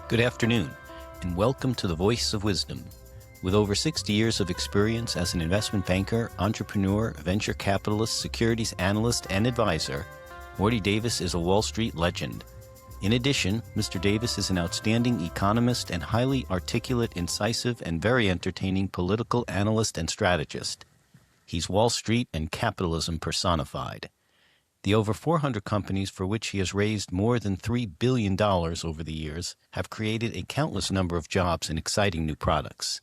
Good afternoon, and welcome to the Voice of Wisdom. With over 60 years of experience as an investment banker, entrepreneur, venture capitalist, securities analyst, and advisor, Morty Davis is a Wall Street legend. In addition, Mr. Davis is an outstanding economist and highly articulate, incisive, and very entertaining political analyst and strategist. He's Wall Street and capitalism personified. The over 400 companies for which he has raised more than $3 billion over the years have created a countless number of jobs and exciting new products.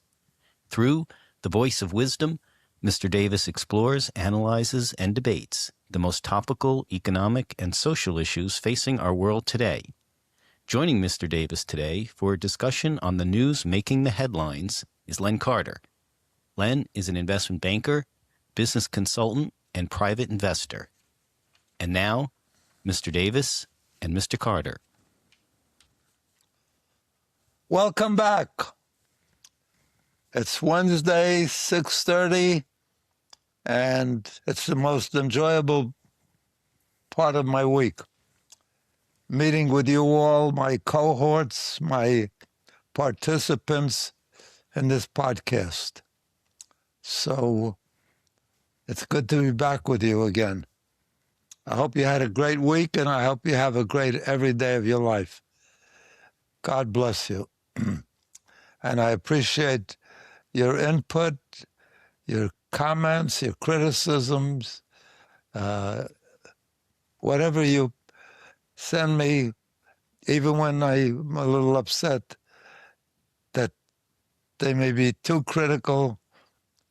Through the Voice of Wisdom, Mr. Davis explores, analyzes, and debates the most topical economic and social issues facing our world today. Joining Mr. Davis today for a discussion on the news making the headlines is Len Carter. Len is an investment banker, business consultant, and private investor. And now, Mr. Davis and Mr. Carter. Welcome back. It's Wednesday, 6:30, and it's the most enjoyable part of my week. Meeting with you all, my cohorts, my participants in this podcast. So it's good to be back with you again. I hope you had a great week, and I hope you have a great every day of your life. God bless you. And I appreciate your input, your comments, your criticisms, whatever you send me, even when I'm a little upset that they may be too critical.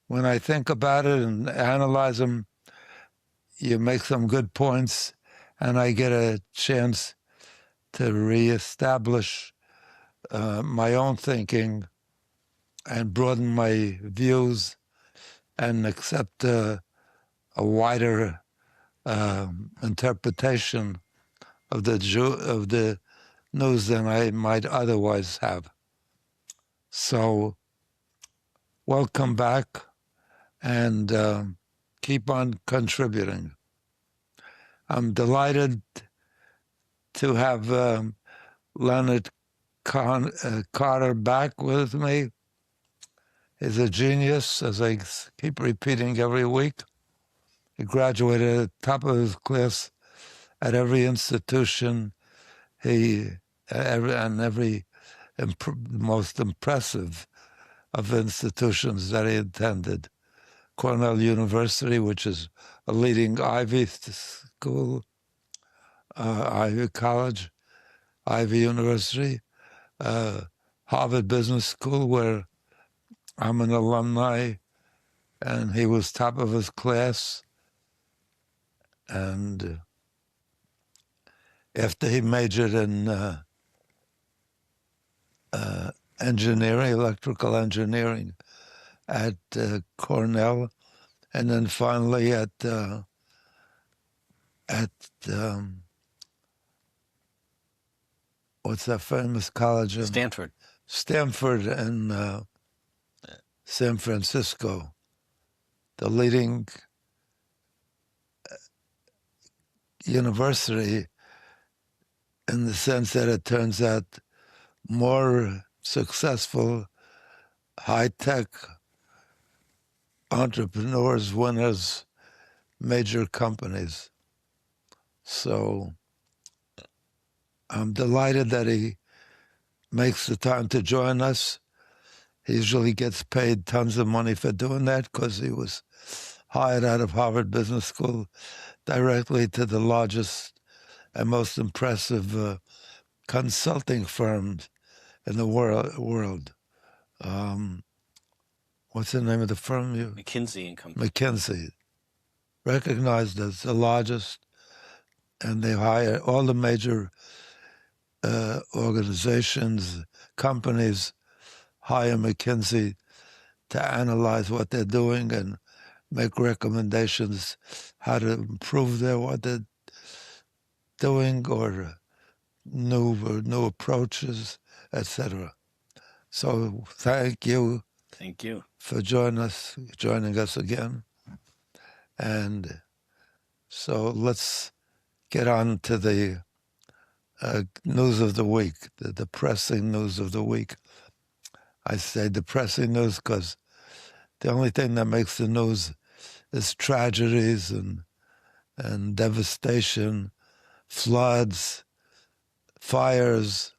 When I think about it and analyze them, you make some good points, and I get a chance to reestablish my own thinking and broaden my views and accept a wider interpretation of the news than I might otherwise have. So, welcome back, and keep on contributing. I'm delighted to have Len Carter back with me. He's a genius, as I keep repeating every week. He graduated at the top of his class at every institution, every most impressive of institutions that he attended. Cornell University, which is a leading Ivy school, Ivy College, Ivy University, Harvard Business School, where I'm an alumni, and he was top of his class. And after he majored in engineering, electrical engineering, at Cornell, and then finally at what's that famous college? Stanford. Stanford in San Francisco, the leading university in the sense that it turns out more successful, high-tech entrepreneurs, winners, major companies. So I'm delighted that he makes the time to join us. He usually gets paid tons of money for doing that because he was hired out of Harvard Business School directly to the largest and most impressive consulting firms in the world. What's the name of the firm? McKinsey & Company. McKinsey, recognized as the largest, and they hire all the major organizations, companies, hire McKinsey to analyze what they're doing and make recommendations how to improve what they're doing, or new approaches, etc. So thank you. Thank you for joining us again. And so let's get on to the news of the week, the depressing news of the week. I say depressing news because the only thing that makes the news is tragedies and devastation, floods, fires,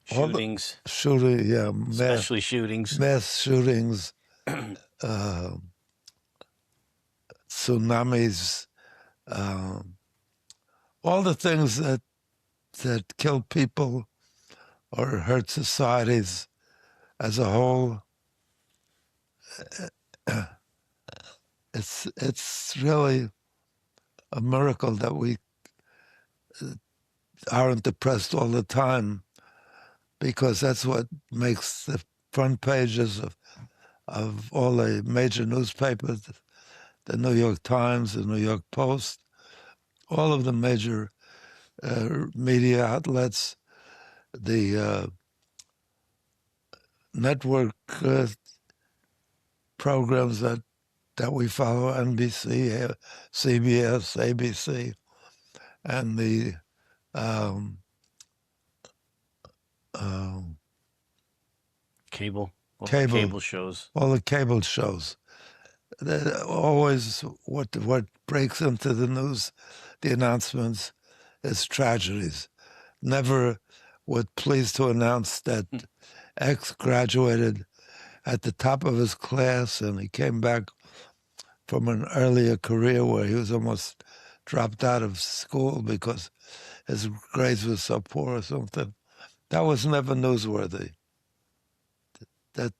shootings, especially shootings, mass shootings, tsunamis, all the things that kill people or hurt societies as a whole. It's really a miracle that we aren't depressed all the time, because that's what makes the front pages of all the major newspapers, the New York Times, the New York Post, all of the major media outlets, the network programs that we follow, NBC, CBS, ABC, and the cable shows. All the cable shows. Always what breaks into the news, the announcements, is tragedies. Never were pleased to announce that X graduated at the top of his class and he came back from an earlier career where he was almost dropped out of school because his grades were so poor or something. That was never newsworthy. That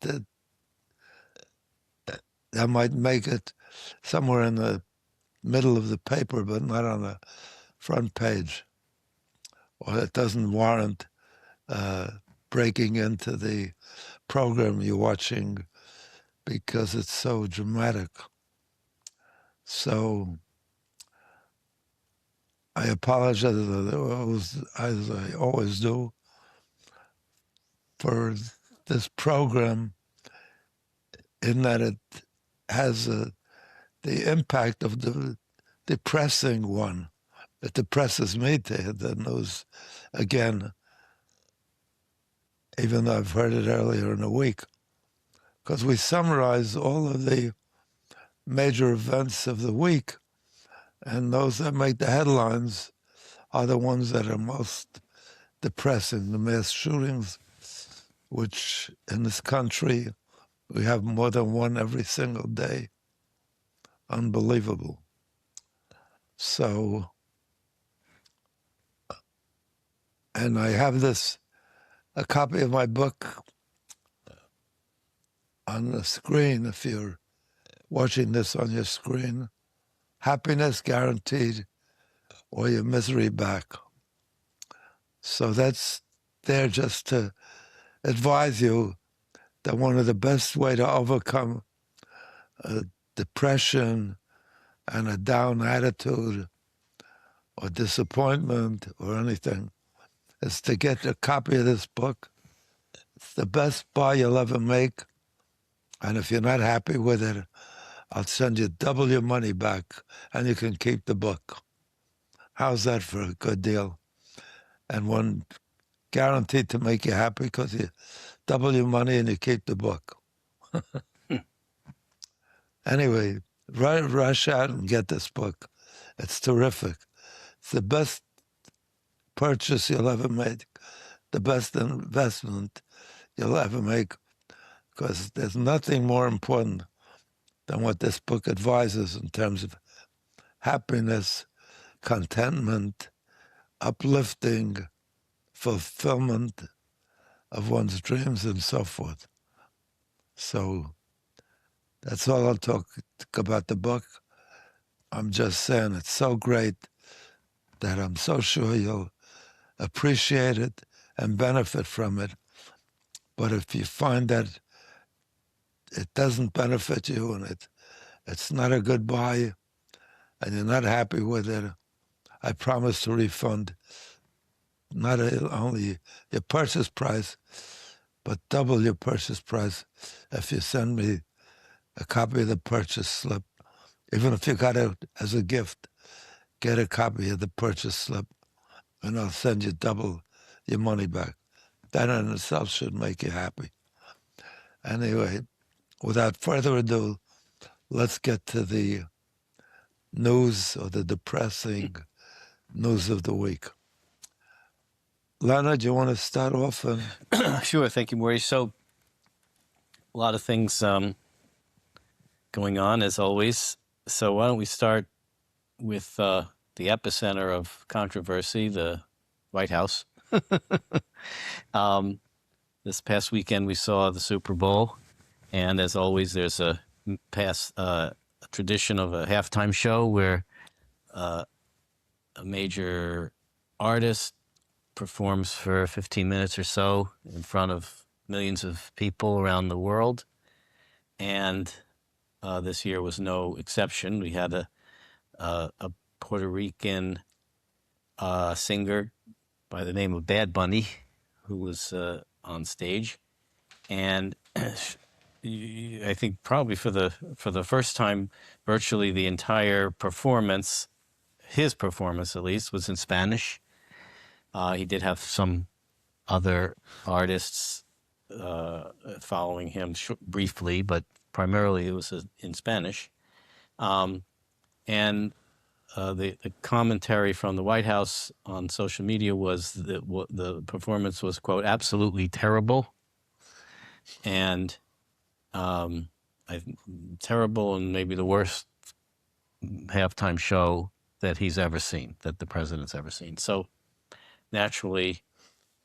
might make it somewhere in the middle of the paper, but not on the front page. Or it doesn't warrant breaking into the program you're watching because it's so dramatic. So I apologize, as I always do, for this program, in that it has the impact of the depressing one. It depresses me to hear the news again, even though I've heard it earlier in the week, because we summarize all of the major events of the week, and those that make the headlines are the ones that are most depressing. The mass shootings, which in this country we have more than one every single day. Unbelievable. So, and I have a copy of my book on the screen, if you're watching this on your screen. Happiness Guaranteed or Your Misery Back. So that's there just to advise you that one of the best way to overcome depression and a down attitude or disappointment or anything is to get a copy of this book. It's the best buy you'll ever make. And if you're not happy with it, I'll send you double your money back and you can keep the book. How's that for a good deal? And one guaranteed to make you happy because you double your money and you keep the book. Anyway, rush out and get this book. It's terrific. It's the best purchase you'll ever make, the best investment you'll ever make, because there's nothing more important than what this book advises in terms of happiness, contentment, uplifting, fulfillment of one's dreams and so forth. So that's all I'll talk about the book. I'm just saying it's so great that I'm so sure you'll appreciate it and benefit from it. But if you find that it doesn't benefit you and it's not a good buy and you're not happy with it, I promise to refund not only your purchase price, but double your purchase price if you send me a copy of the purchase slip Even if you got it as a gift, get a copy of the purchase slip, and I'll send you double your money back. That in itself should make you happy. Anyway, without further ado, let's get to the news, or the depressing news of the week. Leonard, you want to start off? Sure, thank you, Morty. So, a lot of things going on, as always. So why don't we start with the epicenter of controversy, the White House. This past weekend, we saw the Super Bowl, and as always, there's a tradition of a halftime show where a major artist performs for 15 minutes or so in front of millions of people around the world, and this year was no exception. We had a Puerto Rican singer by the name of Bad Bunny who was on stage, and I think probably for the first time, virtually the entire performance, his performance at least, was in Spanish. He did have some other artists following him briefly, but primarily it was in Spanish. And the commentary from the White House on social media was that the performance was, quote, absolutely terrible, and terrible, and maybe the worst halftime show that he's ever seen, that the president's ever seen. So naturally,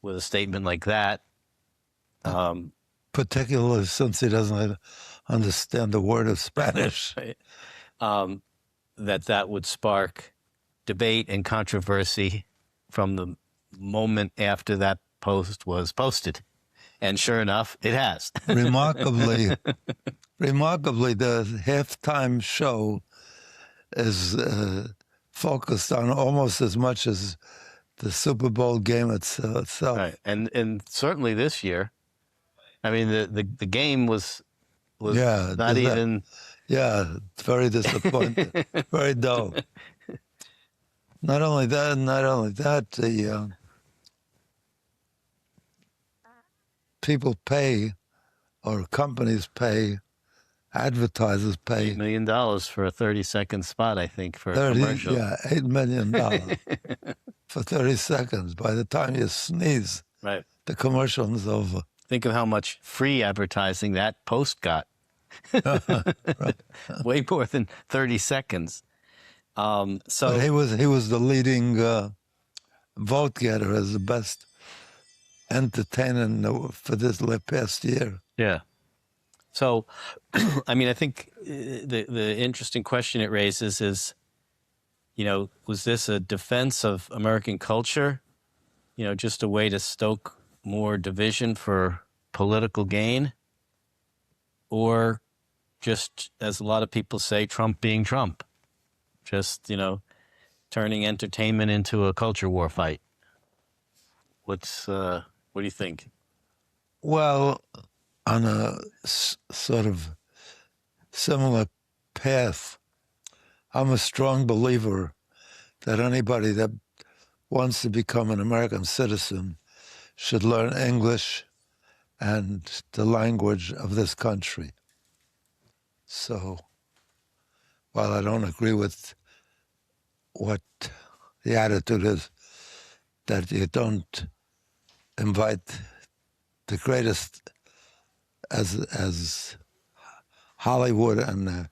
with a statement like that, particularly since he doesn't understand a word of Spanish, that would spark debate and controversy from the moment after that post was posted. And sure enough, it has. Remarkably, the halftime show is focused on almost as much as the Super Bowl game itself. Right. And certainly this year, I mean, the game was not even... Yeah, it's very disappointing, very dull. Not only that, the people pay, or companies pay, advertisers pay $8 million for a 30-second spot, I think, for a commercial. Yeah, $8 million for 30 seconds. By the time you sneeze, right, the commercial is over. Think of how much free advertising that post got. Right. Way more than 30 seconds. So but he was the leading vote getter as the best entertainer for this past year. Yeah. So, I mean, I think the interesting question it raises is, was this a defense of American culture? Just a way to stoke more division for political gain? Or just, as a lot of people say, Trump being Trump? Just, turning entertainment into a culture war fight? What do you think? Well, on a sort of similar path, I'm a strong believer that anybody that wants to become an American citizen should learn English and the language of this country. So, while I don't agree with what the attitude is, that you don't invite the greatest, as Hollywood and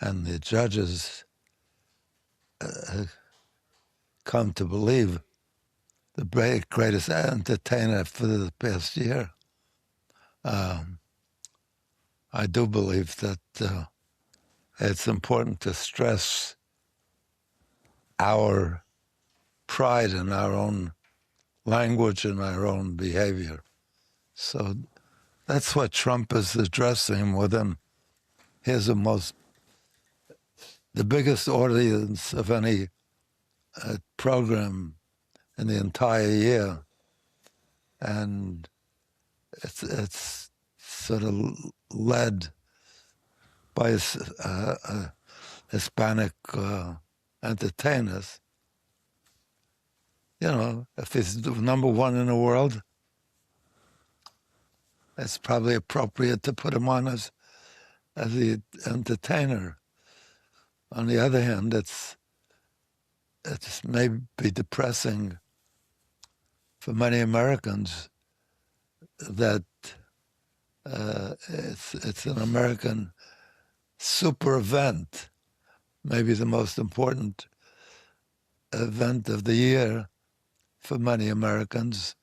the judges come to believe, the greatest entertainer for the past year. I do believe that it's important to stress our pride in our own language and our own behavior. So that's what Trump is addressing within the biggest audience of any program in the entire year. And it's sort of led by Hispanic entertainers. You know, if he's number one in the world, it's probably appropriate to put him on as the entertainer. On the other hand, it's maybe depressing for many Americans that it's an American super event, maybe the most important event of the year for many Americans.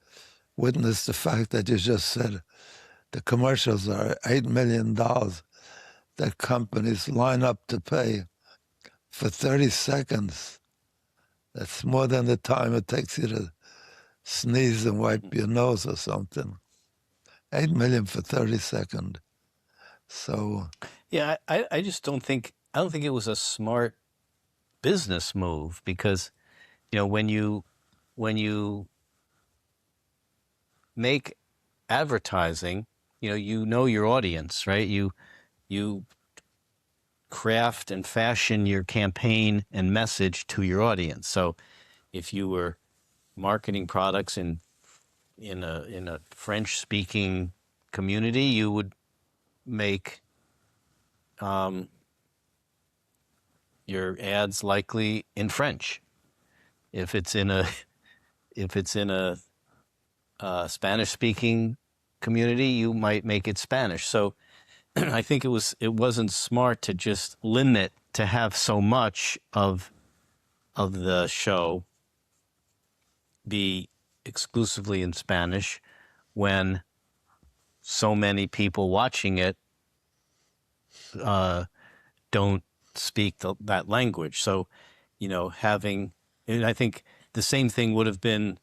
Witness the fact that you just said the commercials are $8 million that companies line up to pay for 30 seconds. That's more than the time it takes you to sneeze and wipe your nose or something. 8 million for 30 seconds. So Yeah, I just don't think it was a smart business move, because, you know, when you make advertising, you know your audience, right? You craft and fashion your campaign and message to your audience. So if you were marketing products in a French speaking community, you would make your ads likely in French. If it's in a Spanish speaking community, you might make it Spanish. So I think it wasn't smart to just limit, to have so much of the show be exclusively in Spanish when so many people watching it don't speak that language. So, and I think the same thing would have been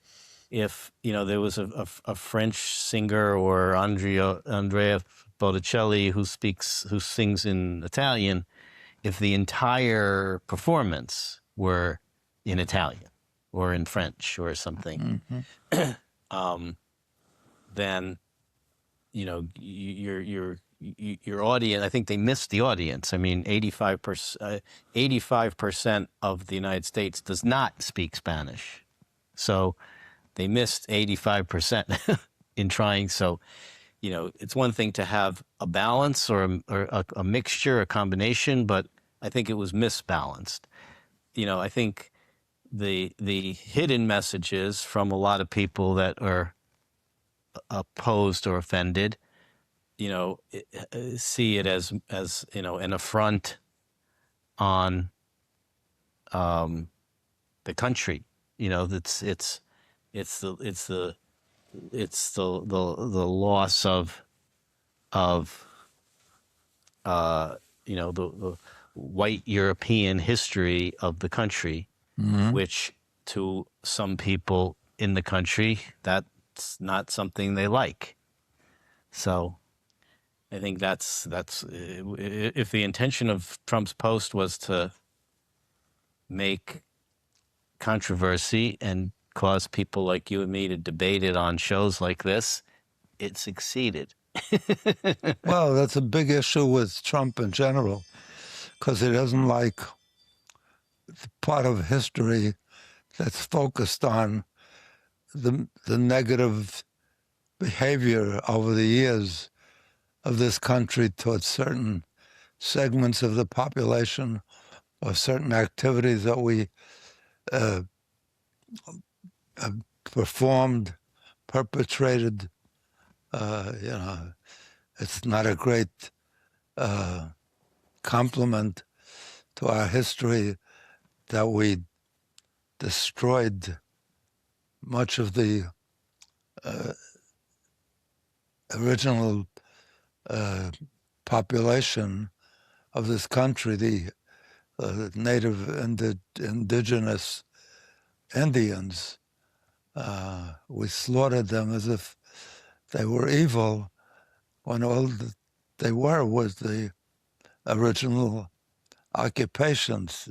if, there was a French singer, or Andrea Botticelli who sings in Italian. If the entire performance were in Italian or in French or something, then, your audience, I think they missed the audience. I mean, 85% of the United States does not speak Spanish. So they missed 85% in trying. So, it's one thing to have a balance or a mixture, a combination, but I think it was misbalanced. I think the hidden messages from a lot of people that are opposed or offended, see it as an affront on the country. It's the loss of the white European history of the country, which to some people in the country, that's not something they like. So I think that's if the intention of Trump's post was to make controversy and cause people like you and me to debate it on shows like this, it succeeded. well, that's a big issue with Trump in general, because he doesn't like the part of history that's focused on the negative behavior over the years of this country towards certain segments of the population, or certain activities that we performed, perpetrated. It's not a great compliment to our history that we destroyed much of the original population of this country, the native indigenous Indians. We slaughtered them as if they were evil, when all they were was the original occupations.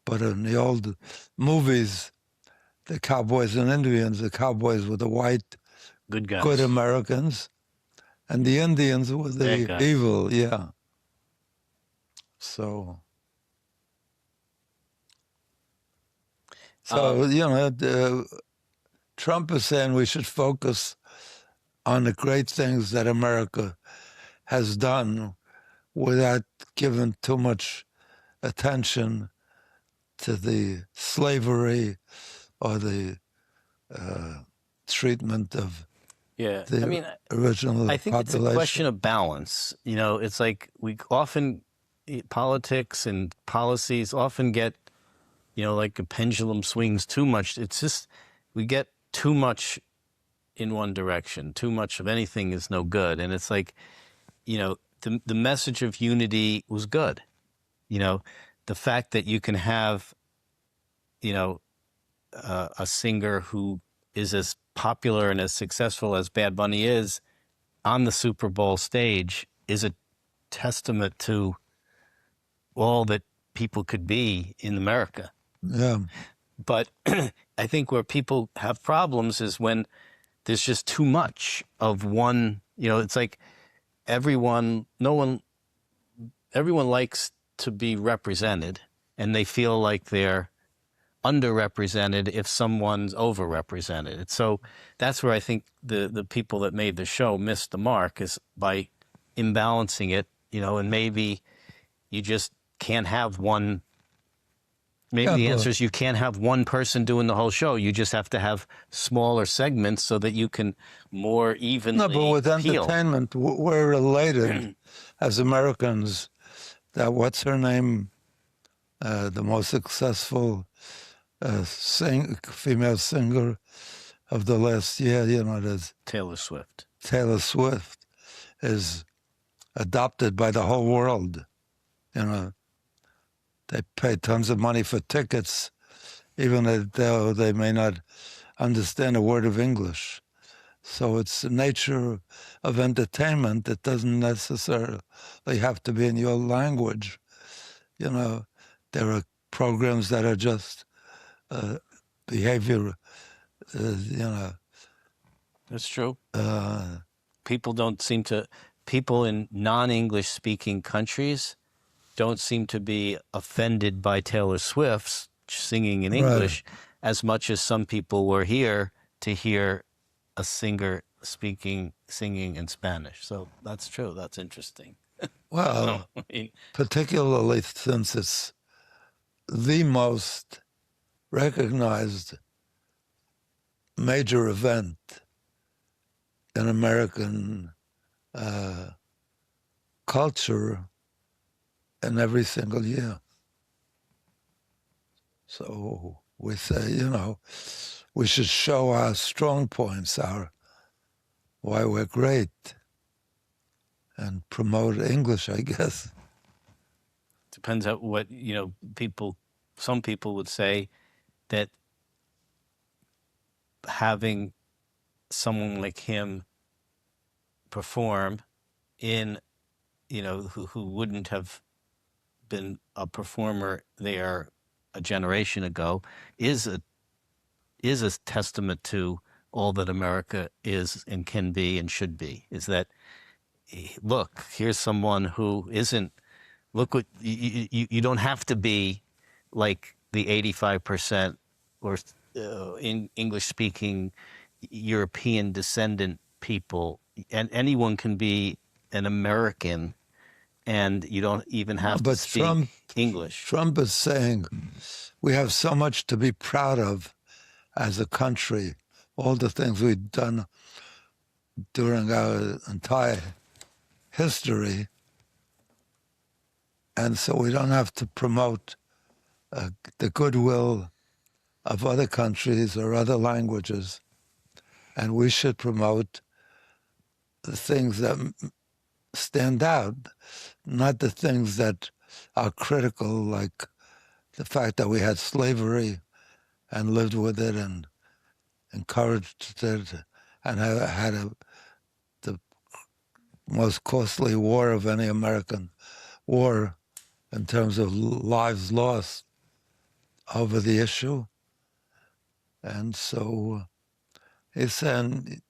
But in the old movies, the cowboys and Indians, the cowboys were the white, good guys, good Americans, and the Indians were the evil, So So, Trump is saying we should focus on the great things that America has done without giving too much attention to the slavery or the treatment of the original I think population. it's a question of balance. It's like we often, politics and policies often get, like a pendulum swings too much. It's just, we get too much in one direction. Too much of anything is no good. And it's like, the message of unity was good. The fact that you can have, a singer who is as popular and as successful as Bad Bunny is on the Super Bowl stage is a testament to all that people could be in America. Yeah. But I think where people have problems is when there's just too much of one, it's like everyone likes to be represented, and they feel like they're underrepresented if someone's overrepresented. So that's where I think the people that made the show missed the mark, is by imbalancing it, and maybe you just can't have one. Maybe the answer is you can't have one person doing the whole show. You just have to have smaller segments so that you can more evenly No, but with entertainment, we're related as Americans. That what's her name? The most successful female singer of the last year, there's Taylor Swift. Taylor Swift is adopted by the whole world. They pay tons of money for tickets, even though they may not understand a word of English. So it's the nature of entertainment. It doesn't necessarily have to be in your language. There are programs that are just behavior, That's true. People in non-English speaking countries don't seem to be offended by Taylor Swift's singing in English as much as some people were here to hear a singer singing in Spanish. So that's true. That's interesting. Well, particularly since it's the most recognized major event in American culture in every single year. So we say, we should show our strong points, why we're great, and promote English, I guess. Depends on what, some people would say that having someone like him perform in, who wouldn't have been a performer there a generation ago is a testament to all that America is and can be and should be. Is that, look, here's someone who isn't. Look what you don't have to be like the 85% or in English-speaking European descendant people, and anyone can be an American. And you don't even have to speak English. Trump is saying we have so much to be proud of as a country, all the things we've done during our entire history. And so we don't have to promote the goodwill of other countries or other languages. And we should promote the things that stand out, not the things that are critical, like the fact that we had slavery and lived with it and encouraged it and had the most costly war of any American war in terms of lives lost over the issue. And so he's saying,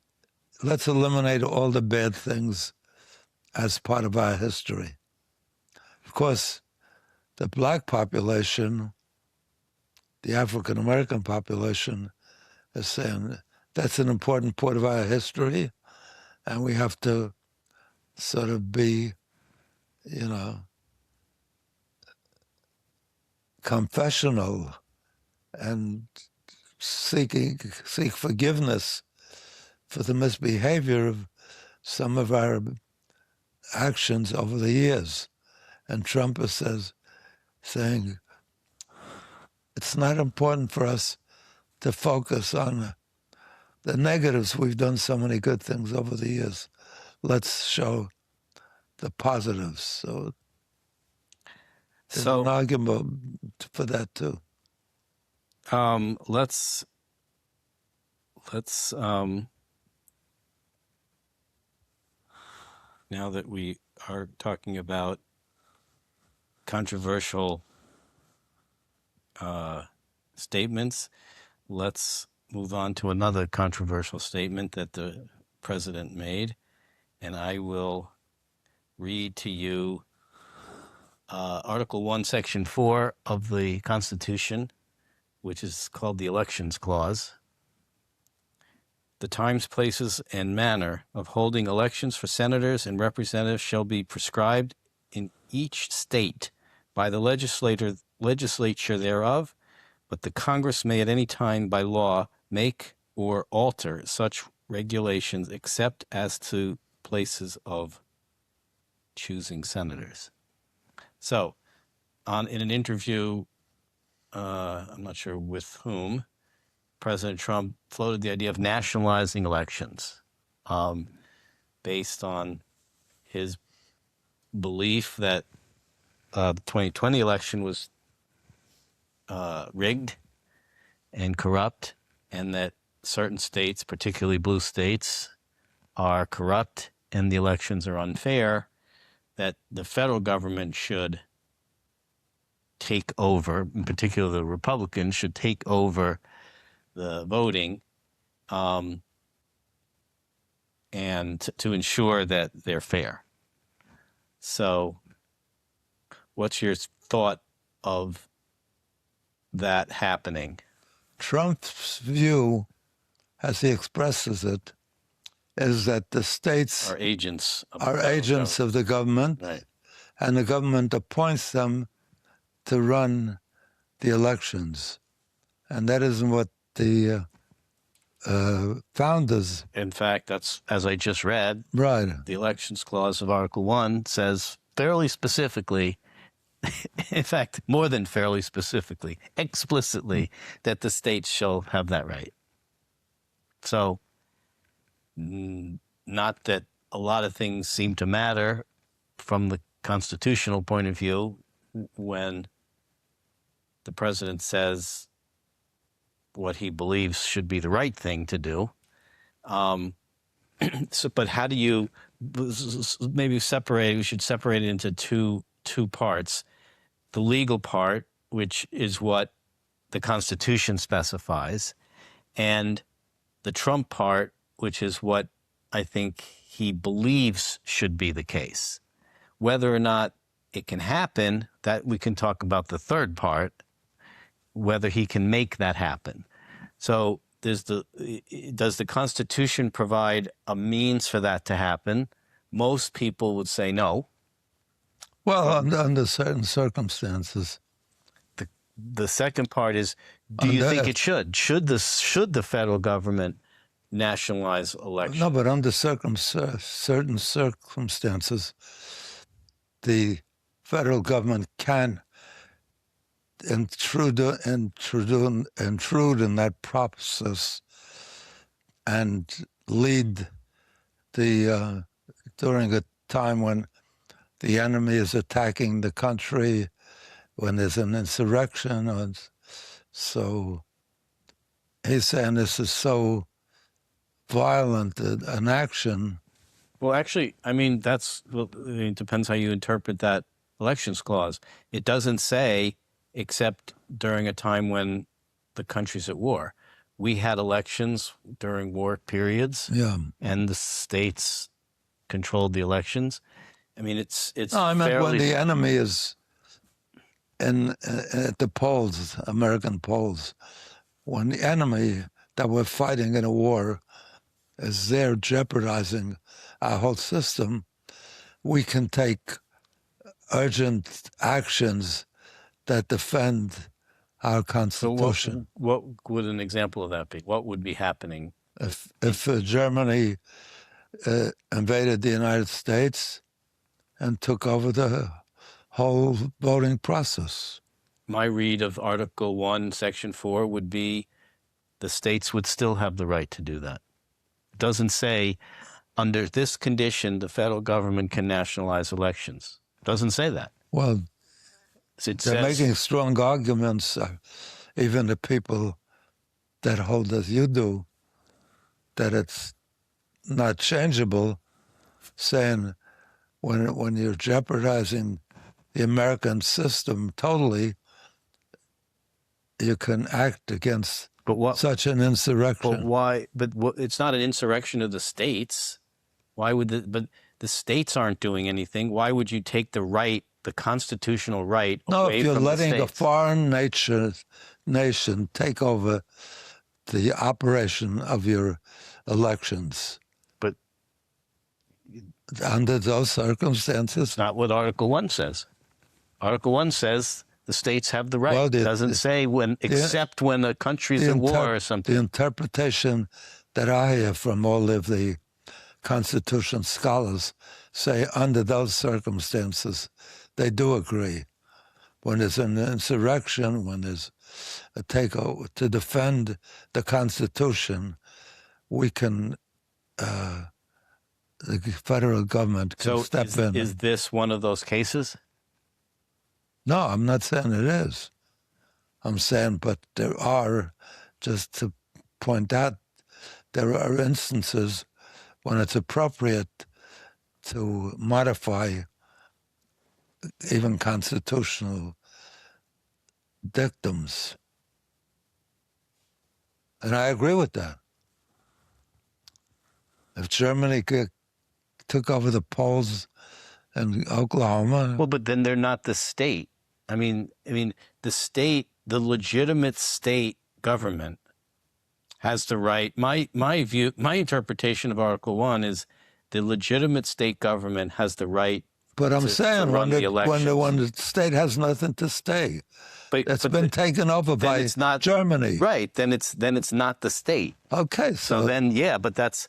let's eliminate all the bad things as part of our history. Of course, the black population the African American population is saying that's an important part of our history, and we have to sort of be, confessional and seek forgiveness for the misbehavior of some of our actions over the years. And Trump is saying it's not important for us to focus on the negatives. We've done so many good things over the years. Let's show the positives. So there's an argument for that too. Let's now that we are talking about controversial statements, let's move on to another controversial statement that the president made, and I will read to you Article 1, Section 4 of the Constitution, which is called the Elections Clause. The times, places, and manner of holding elections for senators and representatives shall be prescribed in each state by the legislature thereof, but the Congress may at any time by law make or alter such regulations except as to places of choosing senators. So, in an interview, I'm not sure with whom, President Trump floated the idea of nationalizing elections based on his belief that the 2020 election was rigged and corrupt, and that certain states, particularly blue states, are corrupt and the elections are unfair, that the federal government should take over, in particular the Republicans should take over the voting and to ensure that they're fair. So what's your thought of that happening? Trump's view, as he expresses it, is that the states are agents of the government, right, and the government appoints them to run the elections. And that isn't what the founders... In fact, that's, as I just read, right. The Elections Clause of Article 1 says fairly specifically, in fact, more than fairly specifically, explicitly, that the states shall have that right. So, not that a lot of things seem to matter from the constitutional point of view when the president says what he believes should be the right thing to do. But how do you maybe we should separate it into two parts. The legal part, which is what the Constitution specifies, and the Trump part, which is what I think he believes should be the case. Whether or not it can happen, that we can talk about the third part, whether he can make that happen. So does the Constitution provide a means for that to happen? Most people would say no. Well, under certain circumstances. The second part is, do you think it should? Should the federal government nationalize elections? No, but under certain circumstances, the federal government can intrude in that process and lead during a time when the enemy is attacking the country, when there's an insurrection. So he's saying this is so violent an action. Well, actually, I mean, it depends how you interpret that Elections Clause. It doesn't say except during a time when the country's at war. We had elections during war periods, and the states controlled the elections. I mean, it's. No, I meant when the enemy is at the polls, American polls, when the enemy that we're fighting in a war is there jeopardizing our whole system, we can take urgent actions that defend our Constitution. So what would an example of that be? What would be happening? If Germany invaded the United States and took over the whole voting process. My read of Article 1, Section 4 would be the states would still have the right to do that. It doesn't say, under this condition, the federal government can nationalize elections. It doesn't say that. Well, It they're making strong arguments, even the people that hold as you do, that it's not changeable, saying when you're jeopardizing the American system totally, you can act against such an insurrection. But why? It's not an insurrection of the states. Why would but the states aren't doing anything. Why would you take the right, the constitutional right, away if you're from the letting a states? foreign nation take over the operation of your elections. But under those circumstances, it's not what Article 1 says. Article 1 says the states have the right. Well, It doesn't say except when a country's in war or something. The interpretation that I hear from all of the Constitution scholars say under those circumstances, they do agree. When there's an insurrection, when there's a takeover to defend the Constitution, we can, the federal government can step in. Is this one of those cases? No, I'm not saying it is. I'm saying, but there are, just to point out, there are instances when it's appropriate to modify even constitutional dictums. And I agree with that. If Germany took over the polls in Oklahoma... Well, but then they're not the state. I mean, the state, the legitimate state government has the right. My interpretation of Article 1 is the legitimate state government has the right. But I'm saying when the state has nothing to stay, it's been taken over by Germany. Right. Then it's not the state. Okay. So then, yeah, but that's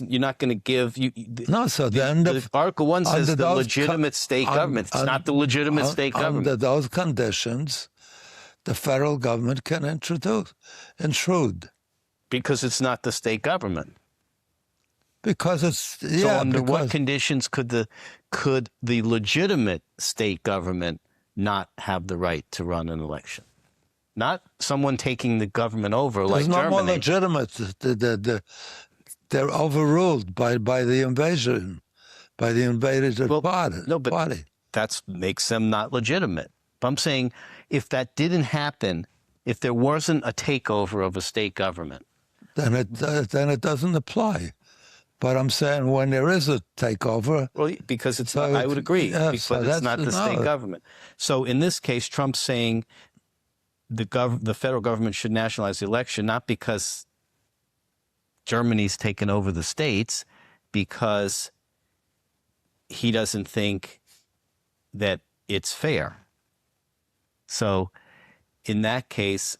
you're not going to give you. No. So then the Article 1 says the legitimate state government. It's not the legitimate state government. Under those conditions, the federal government can intrude. Because it's not the state government. Because it's So under what conditions could the legitimate state government not have the right to run an election? Not someone taking the government over like Germany. There's no more legitimate. They're overruled by the invasion, by the invaded party. No, but that makes them not legitimate. But I'm saying if that didn't happen, if there wasn't a takeover of a state government, then it doesn't apply. But I'm saying when there is a takeover... Well, because it's not, I would agree, but it's not the state government. So in this case, Trump's saying the federal government should nationalize the election, not because Germany's taken over the states, because he doesn't think that it's fair. So in that case,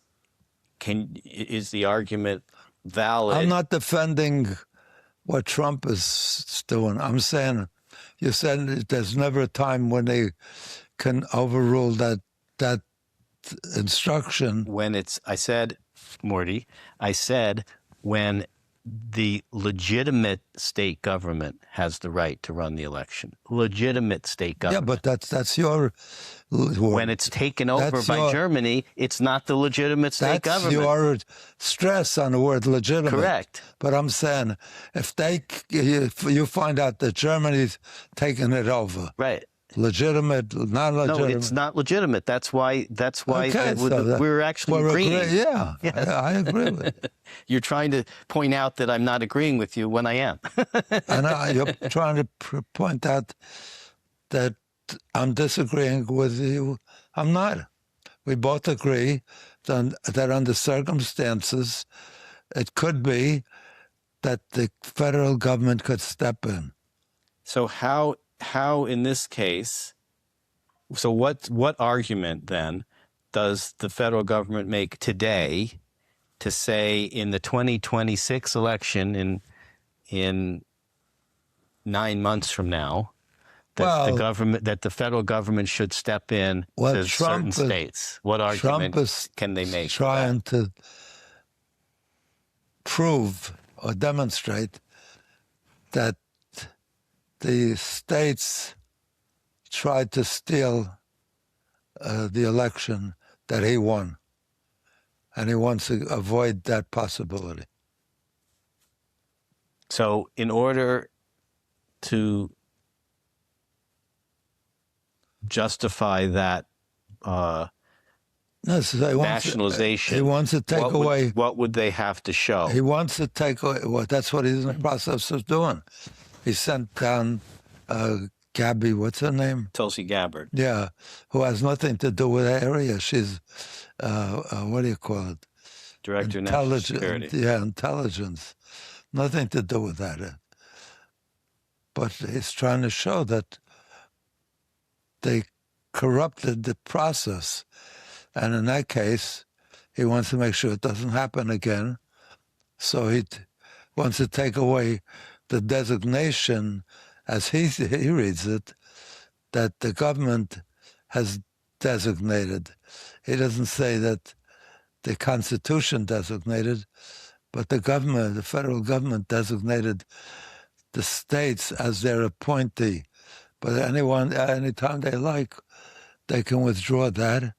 is the argument valid? I'm not defending what Trump is doing. I'm saying, you said there's never a time when they can overrule that instruction. Morty, I said when the legitimate state government has the right to run the election. Legitimate state government. Yeah, but that's your... When it's taken over by Germany, it's not the legitimate state government. That's your stress on the word legitimate. Correct. But I'm saying, if you find out that Germany's taking it over, right? Legitimate, not legitimate. No, it's not legitimate. That's why we're actually agreeing. Yeah, yes. I agree with it. You're trying to point out that I'm not agreeing with you when I am. And you're trying to point out that I'm disagreeing with you I'm not. We both agree that under circumstances, it could be that the federal government could step in. So how in this case, so what argument then does the federal government make today to say in the 2026 election in 9 months from now that the federal government should step in to certain states? What argument can they make? Trying to prove or demonstrate that the states tried to steal the election that he won, and he wants to avoid that possibility. So in order to justify that nationalization, he wants to take away. What would they have to show? He wants to take away. Well, that's what he's in the process of doing. He sent down Gabby, what's her name? Tulsi Gabbard. Yeah, who has nothing to do with the area. She's, what do you call it? Director of National Security. Yeah, intelligence. Nothing to do with that. But he's trying to show that they corrupted the process. And in that case, he wants to make sure it doesn't happen again. So he wants to take away the designation, as he reads it, that the government has designated. He doesn't say that the Constitution designated, but the government, the federal government, designated the states as their appointee. But anytime they like, they can withdraw that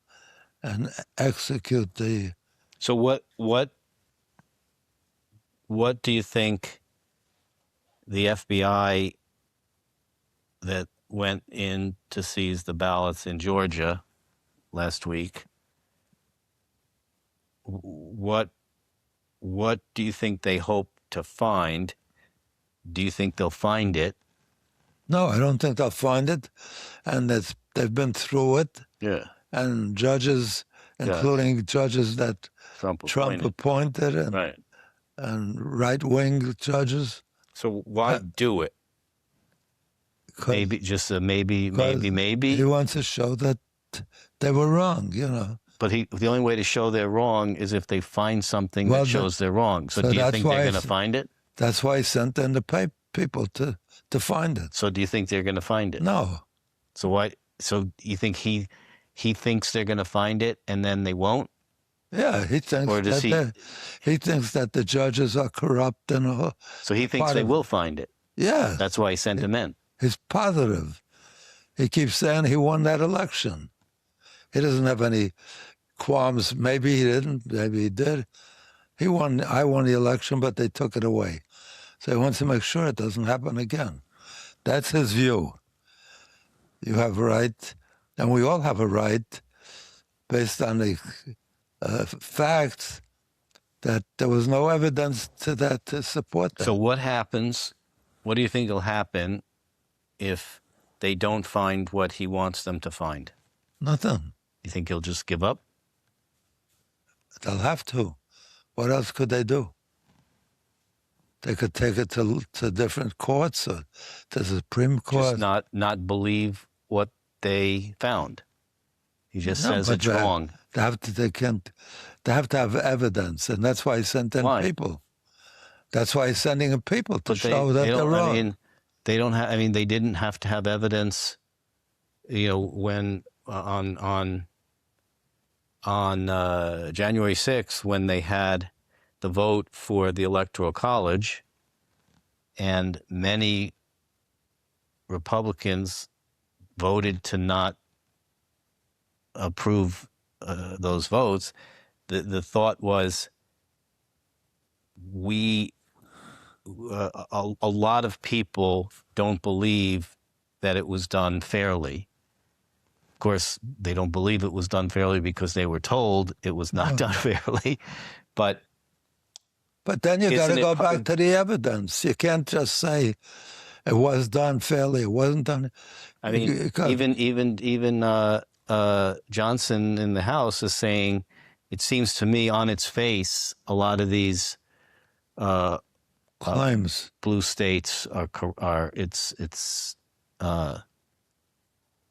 and execute the. So what do you think the FBI that went in to seize the ballots in Georgia last week, what do you think they hope to find? Do you think they'll find it? No, I don't think they'll find it. And they've been through it. Yeah. And judges, including judges that Trump appointed and right-wing judges. So why do it? Maybe just maybe. He wants to show that they were wrong, you know. But the only way to show they're wrong is if they find something that shows they're wrong. So do you think they're going to find it? That's why he sent in the people to find it. So do you think they're going to find it? No. So why? So you think he thinks they're going to find it and then they won't? Yeah, he thinks he thinks that the judges are corrupt and all. So he thinks they will find it. Yeah. That's why he sent them in. He's positive. He keeps saying he won that election. He doesn't have any qualms. Maybe he didn't. Maybe he did. He won. I won the election, but they took it away. So he wants to make sure it doesn't happen again. That's his view. You have a right, and we all have a right, based on the facts, that there was no evidence to that to support that. So what happens? What do you think will happen if they don't find what he wants them to find? Nothing. You think he'll just give up? They'll have to. What else could they do? They could take it to different courts or to the Supreme Court. Just not believe what they found. He just says it's wrong. They have to have evidence, and that's why he sent in people. That's why he's sending in people to show that they're wrong. I mean, they don't have. I mean, they didn't have to have evidence. You know, when on January 6th, when they had the vote for the Electoral College, and many Republicans voted to not approve those votes. The thought was, a lot of people don't believe that it was done fairly. Of course, they don't believe it was done fairly because they were told it was not done fairly. But then you got to go back to the evidence. You can't just say it was done fairly. It wasn't done. I mean, even Johnson in the House is saying, it seems to me on its face, a lot of these claims. blue states are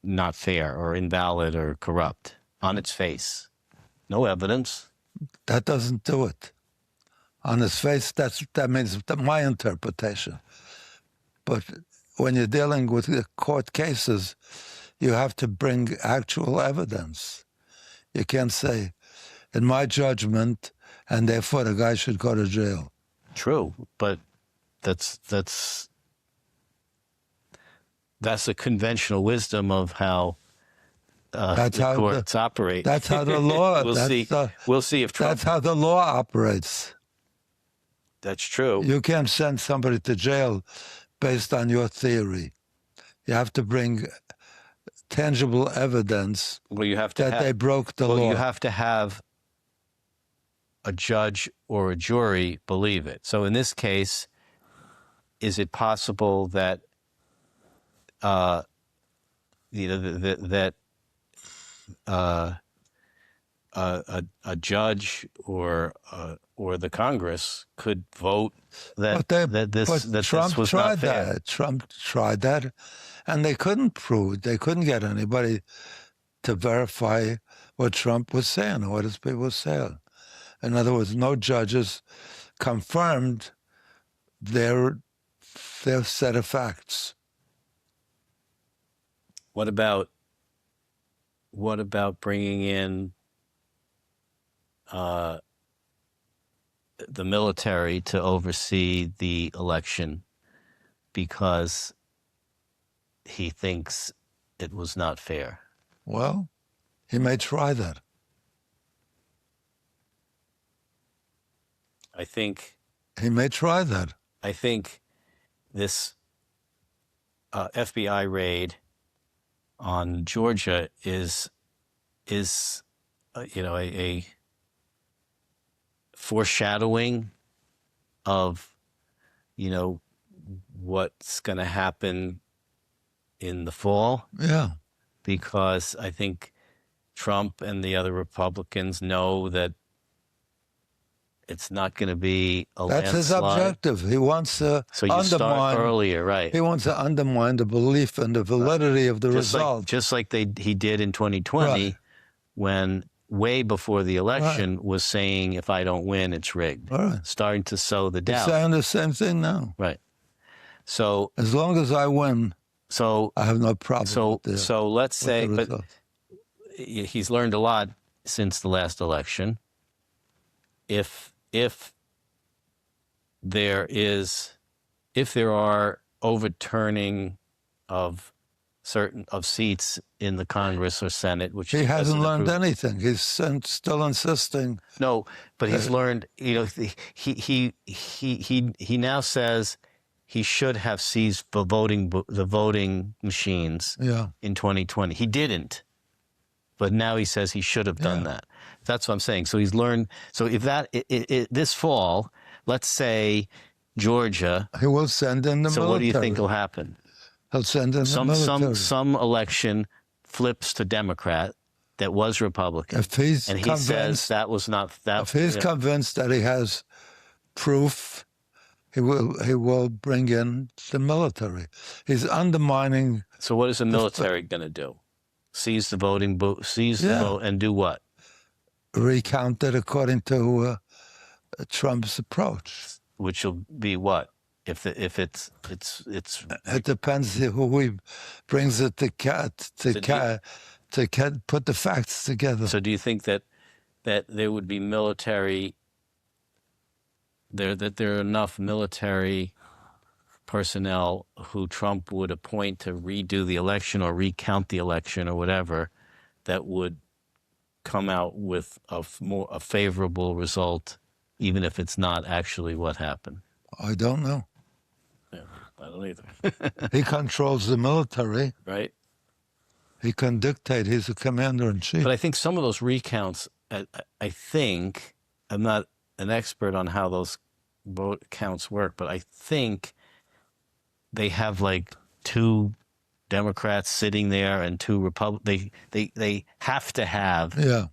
not fair or invalid or corrupt on its face. No evidence. That doesn't do it. On his face, that means my interpretation. But when you're dealing with the court cases, you have to bring actual evidence. You can't say, in my judgment, and therefore the guy should go to jail. True, but that's a conventional wisdom of how the courts operate. That's how the law. We'll see if Trump. That's how the law operates. That's true. You can't send somebody to jail based on your theory. You have to bring tangible evidence they broke the law. Well, you have to have a judge or a jury believe it. So in this case, is it possible that a judge or the Congress could vote that Trump this was tried not fair? that. Trump tried that, and they couldn't prove it. They couldn't get anybody to verify what Trump was saying or what his people were saying. In other words, no judges confirmed their set of facts. What about bringing in the military to oversee the election because he thinks it was not fair? Well, he may try that. I think he may try that. I think this FBI raid on Georgia is a foreshadowing of what's going to happen in the fall. Yeah, because I think Trump and the other Republicans know that it's not going to be a landslide. That's his objective. He wants to start earlier, right? He wants to undermine the belief and the validity of the result. Just like he did in 2020, when way before the election was saying, if I don't win, it's rigged. Starting to sow the doubt. He's saying the same thing now. Right. So as long as I win, I have no problem with this. So let's say, but he's learned a lot since the last election. If there are overturning of seats in the Congress or Senate, which he hasn't learned anything. He's still insisting. No, but he's learned. He now says he should have seized the voting machines. In 2020, he didn't. But now he says he should have done that. That's what I'm saying. So he's learned. So if this fall, let's say Georgia, he will send in the military. So what do you think will happen? He'll send in the military. Some election flips to Democrat that was Republican. If he's and he says that was not that. If he's convinced that he has proof, he will bring in the military. He's undermining. So what is the military going to do? Seize the voting booth, the vote, and do what? Recount it according to Trump's approach. Which will be what? If it's it depends who he brings it to put the facts together. So do you think that there would be military that there are enough military personnel who Trump would appoint to redo the election or recount the election or whatever that would come out with a favorable result, even if it's not actually what happened? I don't know. Yeah, I don't either. He controls the military. Right. He can dictate. He's the commander-in-chief. But I think some of those recounts, I think, I'm not an expert on how those vote counts work, but I think they have like two Democrats sitting there and two they have to have Yeah.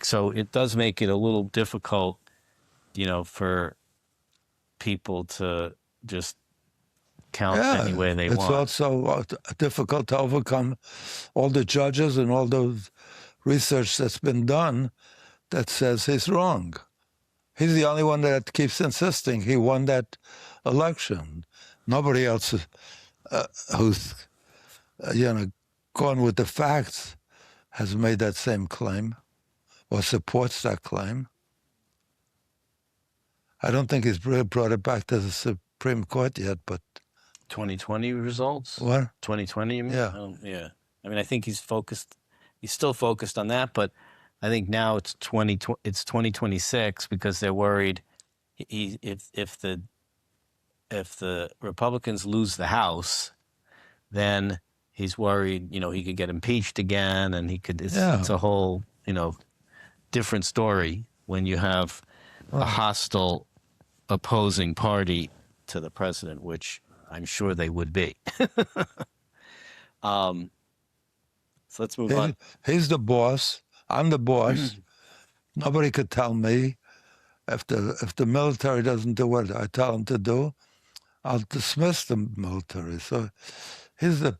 so it does make it a little difficult, for people to just count any way they It's want. also difficult to overcome all the judges and all those research that's been done that says he's wrong. He's the only one that keeps insisting he won that election. Nobody else who's gone with the facts has made that same claim or supports that claim. I don't think he's brought it back to the Supreme Court yet, but 2020 results? What? 2020, you mean? Yeah. Yeah. I mean, I think he's still focused on that, but I think now it's 2026 because they're worried if the Republicans lose the House, then he's worried, he could get impeached again and it's a whole, different story when you have a hostile opposing party to the president, which I'm sure they would be. So let's move on. He's the boss. I'm the boss. Nobody could tell me if the military doesn't do what I tell them to do, I'll dismiss the military. So the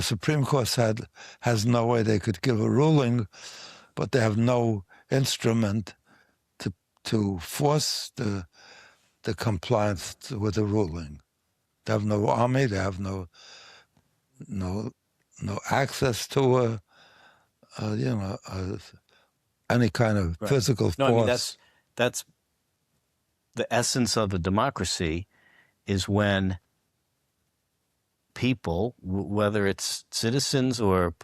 Supreme Court has no way they could give a ruling, but they have no instrument to force the compliance with the ruling. They have no army. They have no access to any kind of physical force. I mean, that's the essence of a democracy, is when people, whether it's citizens or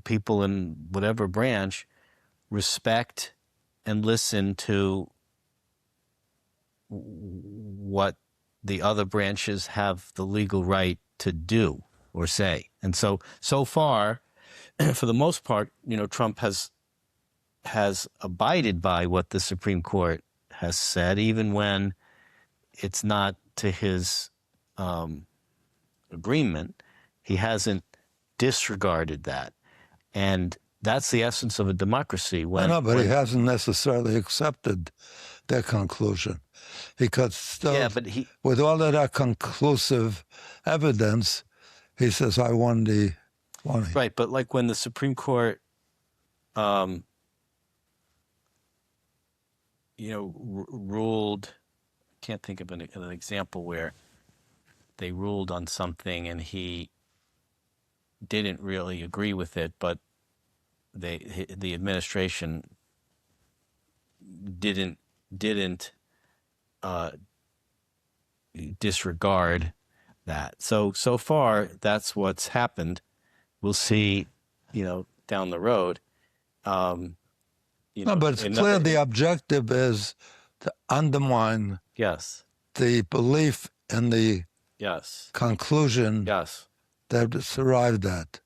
people in whatever branch, respect and listen to what the other branches have the legal right to do or say. And so far, for the most part, Trump has abided by what the Supreme Court has said, even when it's not to his agreement. He hasn't disregarded that. And that's the essence of a democracy. I know, but he hasn't necessarily accepted their conclusion. Because still, with all of that conclusive evidence, he says, I won the... Right, but like when the Supreme Court, ruled, I can't think of an example where they ruled on something and he didn't really agree with it, but the administration didn't disregard that. So far, that's what's happened. We'll see, down the road. No, but it's clear the objective is to undermine the belief in the conclusion that it's arrived at,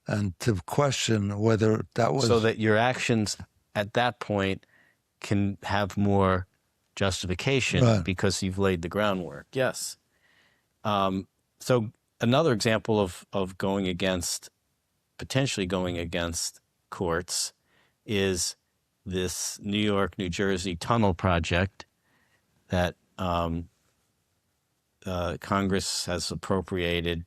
and to question whether that was... So that your actions at that point can have more justification because you've laid the groundwork. Yes. So another example of potentially going against courts is this New York, New Jersey tunnel project that Congress has appropriated,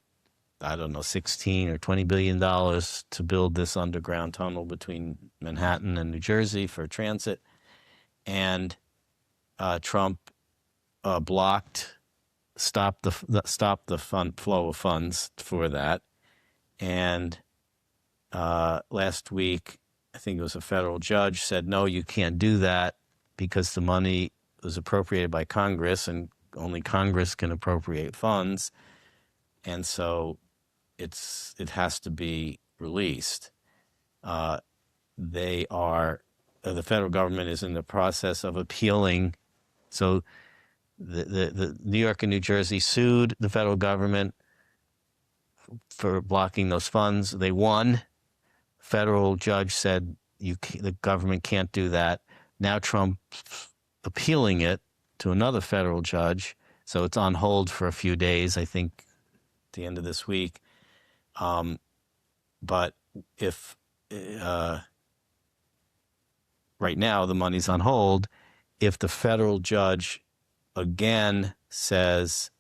I don't know, $16 or $20 billion to build this underground tunnel between Manhattan and New Jersey for transit. And Trump stopped the flow of funds for that. And last week, I think it was a federal judge said, no, you can't do that because the money was appropriated by Congress and only Congress can appropriate funds. And so it has to be released. The federal government is in the process of appealing. So the New York and New Jersey sued the federal government for blocking those funds. They won. Federal judge said the government can't do that. Now Trump's appealing it to another federal judge. So it's on hold for a few days, I think, at the end of this week. But if right now the money's on hold, if the federal judge again says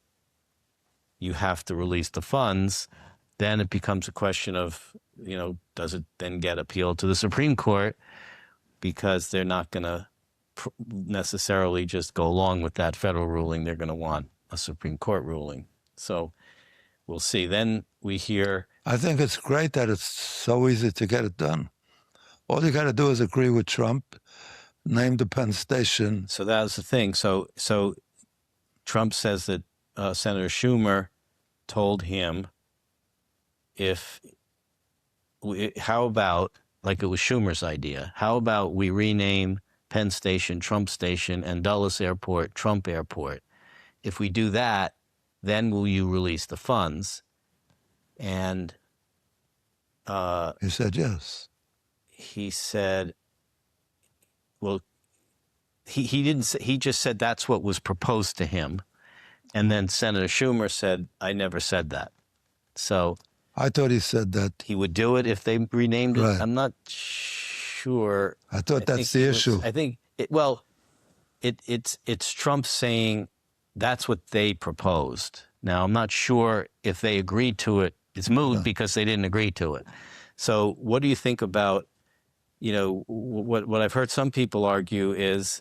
you have to release the funds, then it becomes a question of, does it then get appealed to the Supreme Court? Because they're not going to necessarily just go along with that federal ruling. They're going to want a Supreme Court ruling. So we'll see. Then we hear... I think it's great that it's so easy to get it done. All you got to do is agree with Trump, name the Penn Station. So that's the thing. So Trump says that Senator Schumer told him, how about, like it was Schumer's idea, how about we rename Penn Station Trump Station and Dulles Airport Trump Airport? If we do that, then will you release the funds? And he said yes. He said, well, he didn't say, he just said that's what was proposed to him. And then Senator Schumer said, I never said that. So I thought he said that he would do it if they renamed it. Right. I'm not sure. I thought that's the issue. I think it's Trump saying that's what they proposed. Now, I'm not sure if they agreed to it. It's moot because they didn't agree to it. So what do you think about, what I've heard some people argue is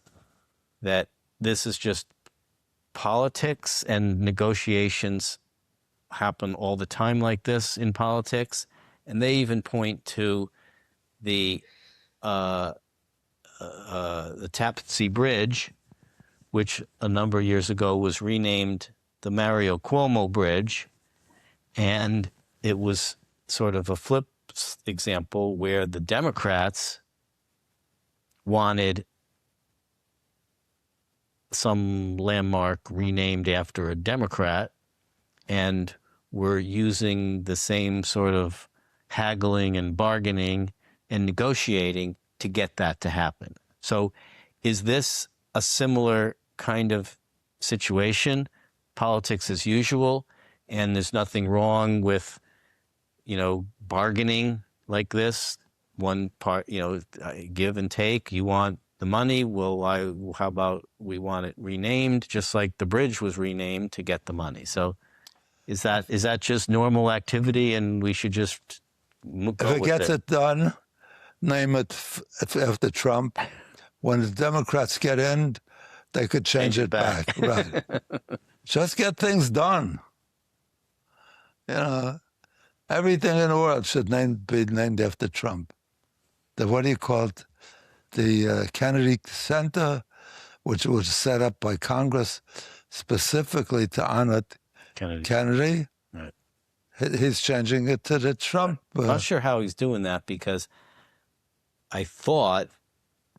that this is just politics, and negotiations happen all the time like this in politics. And they even point to the Tappan Bridge, which a number of years ago was renamed the Mario Cuomo Bridge. And it was sort of a flip example where the Democrats wanted some landmark renamed after a Democrat and were using the same sort of haggling and bargaining and negotiating to get that to happen. So is this a similar kind of situation, politics as usual, and there's nothing wrong with, bargaining like this? One part, give and take. You want the money? Well, how about we want it renamed, just like the bridge was renamed to get the money? So is that just normal activity, and we should just go with it? If it gets it done, name it after Trump. When the Democrats get in, they could change it back. Right. Just get things done. Everything in the world should be named after Trump. What do you call it? The Kennedy Center, which was set up by Congress specifically to honor Kennedy. Right. He's changing it to the Trump. I'm not sure how he's doing that, because I thought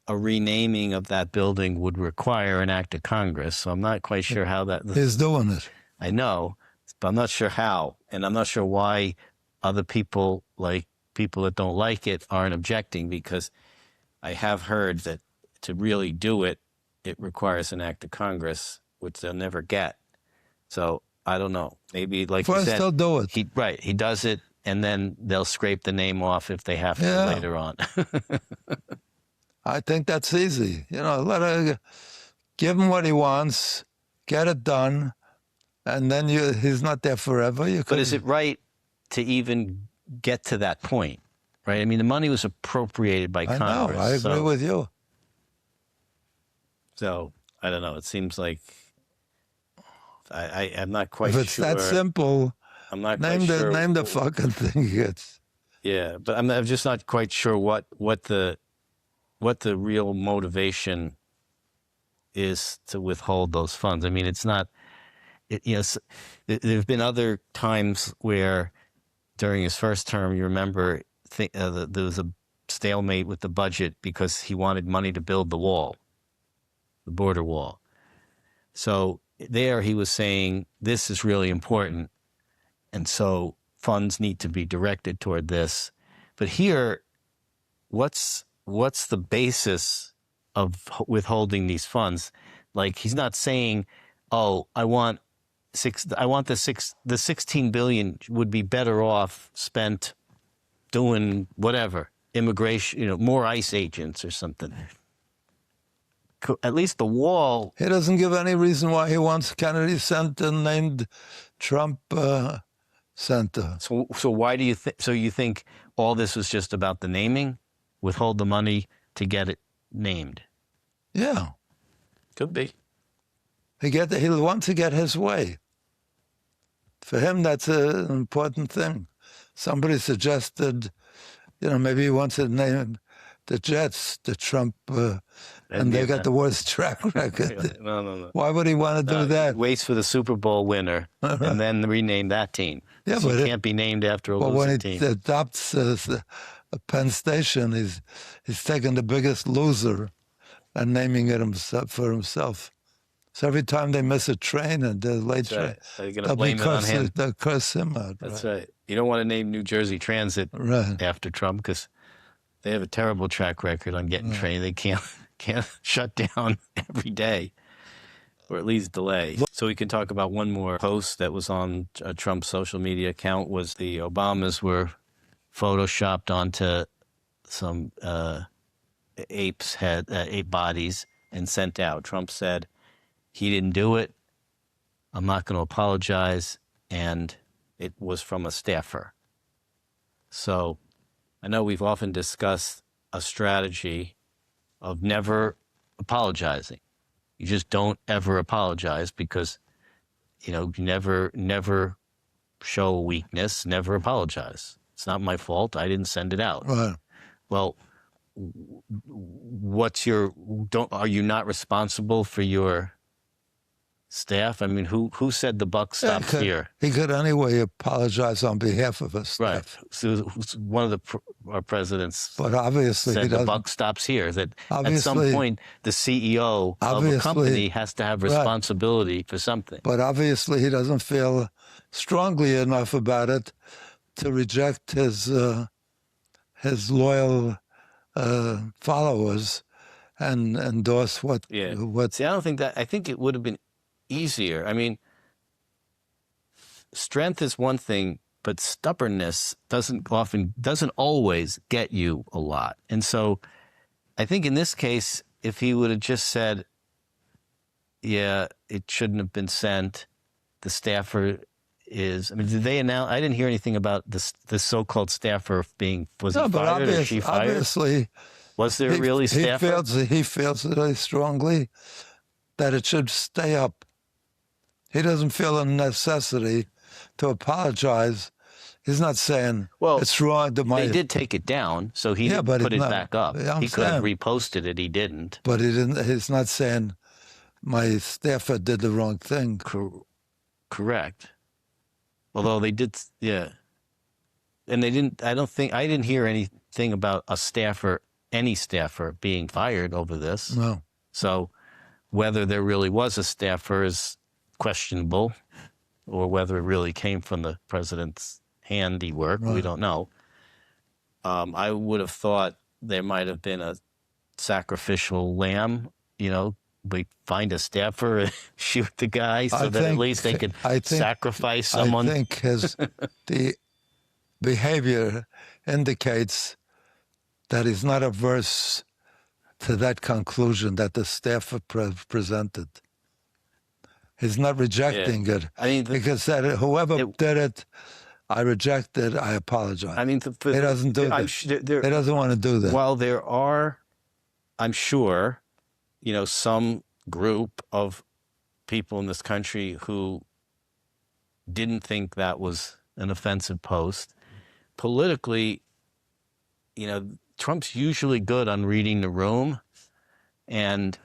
a renaming of that building would require an act of Congress. So I'm not quite sure how that... He's doing it. I know, but I'm not sure how. And I'm not sure why other people, like people that don't like it, aren't objecting, because I have heard that to really do it, it requires an act of Congress, which they'll never get. So I don't know. Maybe, like you said, they'll do it. He does it, and then they'll scrape the name off if they have to later on. I think that's easy. Give him what he wants, get it done, and then he's not there forever. But is it right to even get to that point? Right? I mean, the money was appropriated by Congress. I agree with you. So I don't know. It seems like I'm not quite sure. If it's that simple, I'm not quite sure. Name the fucking thing. Yeah, but I'm just not quite sure what the real motivation is to withhold those funds. I mean, it's not. There have been other times where during his first term, you remember, there was a stalemate with the budget because he wanted money to build the wall, the border wall. So there he was saying, this is really important, and so funds need to be directed toward this. But here, what's the basis of withholding these funds? Like, he's not saying, oh, I want the 16 billion would be better off spent doing whatever, immigration, more ICE agents or something. At least the wall. He doesn't give any reason why he wants Kennedy Center named Trump Center. So why do you think? So you think all this was just about the naming? Withhold the money to get it named? Yeah, Could be. He'll want to get his way. For him, that's an important thing. Somebody suggested, maybe he wants to name the Jets the Trump, and they got the worst track record. No. Why would he want to do that? Waits for the Super Bowl winner and then rename that team. Yeah, so but it can't be named after a But losing when team. he adopts Penn Station, he's taking the biggest loser and naming it for himself. So every time they miss a train and they're late, Right. They're going to blame it on him. They'll curse him out. That's right. You don't want to name New Jersey Transit after Trump because they have a terrible track record on getting trained. They can't shut down every day, or at least delay. So we can talk about one more post that was on Trump's social media account. Was the Obamas were photoshopped onto some ape bodies and sent out. Trump said he didn't do it. I'm not going to apologize, and it was from a staffer. So I know we've often discussed a strategy of never apologizing. You just don't ever apologize because, you never show a weakness, never apologize. It's not my fault. I didn't send it out. Right. Well, are you not responsible for your staff? I mean, who said the buck stops here? He could anyway apologize on behalf of his staff. Right. So one of our presidents But obviously said he doesn't. the buck stops here. That at some Obviously- point the CEO of a company has to have responsibility for something. But obviously he doesn't feel strongly enough about it to reject his loyal followers and endorse what. See, I don't think that. I think it would have been easier. I mean, strength is one thing, but stubbornness doesn't always get you a lot. And so I think in this case, if he would have just said, yeah, it shouldn't have been sent, the staffer is, did they announce? I didn't hear anything about the so-called staffer was he fired or she fired? Obviously, was there really staffer? He feels very strongly that it should stay up. He doesn't feel a necessity to apologize. He's not saying it's wrong. They did take it down, so he didn't put it back up. He could have reposted it. He didn't. But he didn't. He's not saying my staffer did the wrong thing. Correct. Although they did, and they didn't. I didn't hear anything about any staffer being fired over this. No. So whether there really was a staffer is questionable, or whether it really came from the president's handiwork. We don't know. I would have thought there might have been a sacrificial lamb, we find a staffer and shoot the guy so that at least they could sacrifice someone. I think the behavior indicates that he's not averse to that conclusion that the staffer presented. He's not rejecting it. Because whoever did it, I reject it, I apologize. He doesn't do that. He doesn't want to do that. Well, there are, I'm sure, some group of people in this country who didn't think that was an offensive post. Politically, Trump's usually good on reading the room, and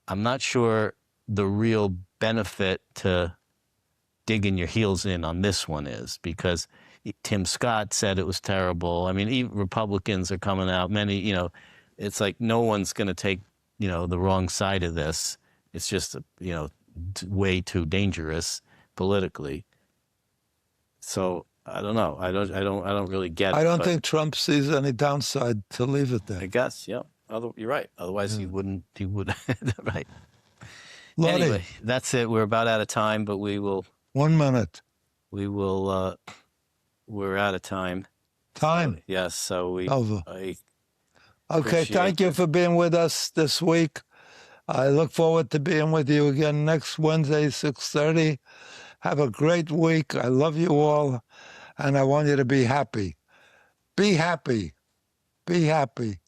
I'm not sure the real benefit to digging your heels in on this one is, because Tim Scott said it was terrible. Even Republicans are coming out. Many, it's like no one's going to take, the wrong side of this. It's just, way too dangerous politically. So I don't know. I don't really get it. I don't think Trump sees any downside to leave it there. I guess, yeah. You're right. Otherwise, he would. Right. Lottie. Anyway, that's it. We're about out of time, but we will 1 minute. We will. We're out of time. Time. So, yes. So Over. I Okay, thank you for being with us this week. I look forward to being with you again next Wednesday, 6:30. Have a great week. I love you all, and I want you to be happy. Be happy. Be happy.